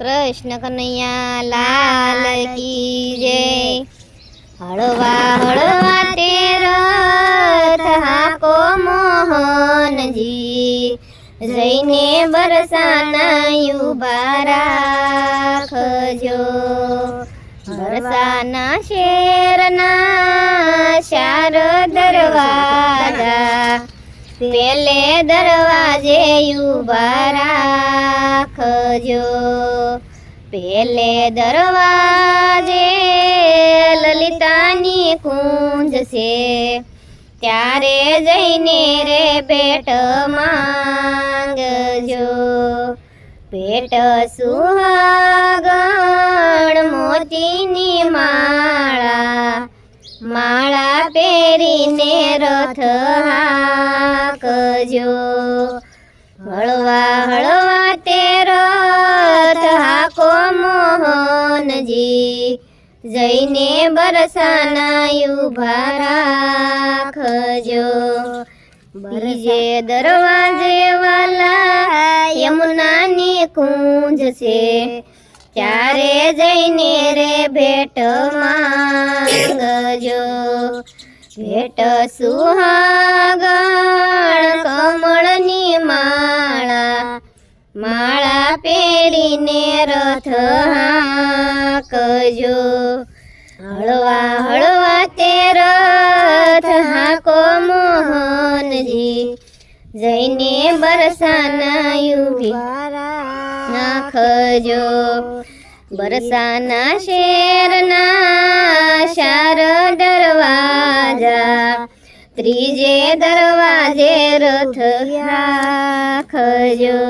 कृष्ण कन्हैया लाल की जय। हळवा हळवा ते रथ हाको मोहन जी, जईने बरसाना उभा રાખજો। बरसाना शेरना चार दरवाजा, पेले दरवाजे उभा રાખજો। पेले दरवाजे ललितानी कुंज से, त्यारे जईने रे भेट માંગજો। भेट सुहागण मोतीनी माळा, माळा पेरीने रथ હાકજો। हळवा हळवा ते रथ हाको मोहनजी, जईने बरसाना उभा રાખજો। बीजे दरवाजे वाला यमुनानी कुंज से, त्यारे जईने रे भेट માંગજો। भेट सुहागण कमळनी माळा, माळा पेरीने रथ હાકજો। हळवा हळवा ते रथ हाको मोहनजी, जईने बरसाना उभा રાખજો। बरसाना शेरना चार दरवाजा, त्रीजे दरवाजे रथ રાખજો।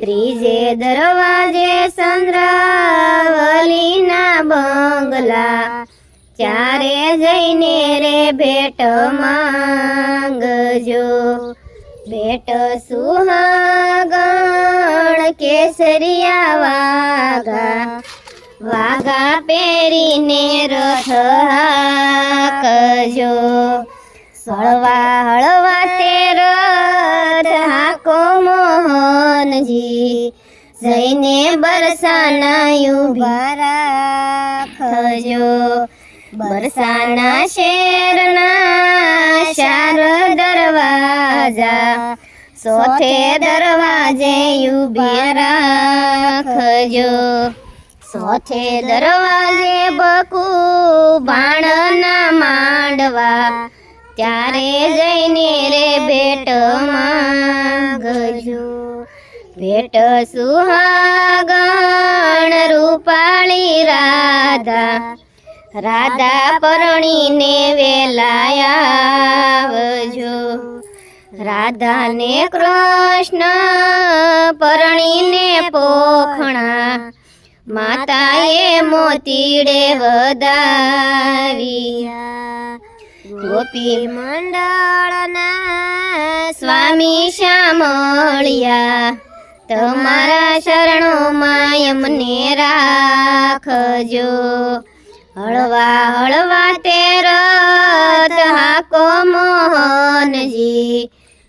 त्रीजे दरवाजे चंद्रावलीना बंगला, चारे जईने रे भेट માંગજો। भेट सुहागण केसरिया वागा, वागा पेरीने रथ હાકજો। हळवा हळवा ते रथ हाको मोहनजी, जईने बरसाना उभा રાખજો। बरसाना शेरना चार दरवाजा, सोथे दरवाजे उभा રાખજો। सोथे दरवाजे बकू बाणना માંડવા, त्यारे जईने रे भेट માંગજો। भेट सुहागण रूपाळी राधा, राधा परણીने वेला आवજો। राधा ने कृष्ण परણીने पोखणा, माताए मोतीडे વધાવ્યા। गोपी मंडळना स्वामी शामळिया, तमारा शरणोमां यમને રાખજો। हळवा हळवा ते रथ हाको मोहनजी,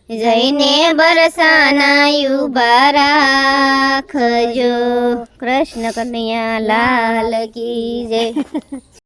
जईने बरसाना उभा રાખજો। कृष्ण कन्हैया लाल की जय।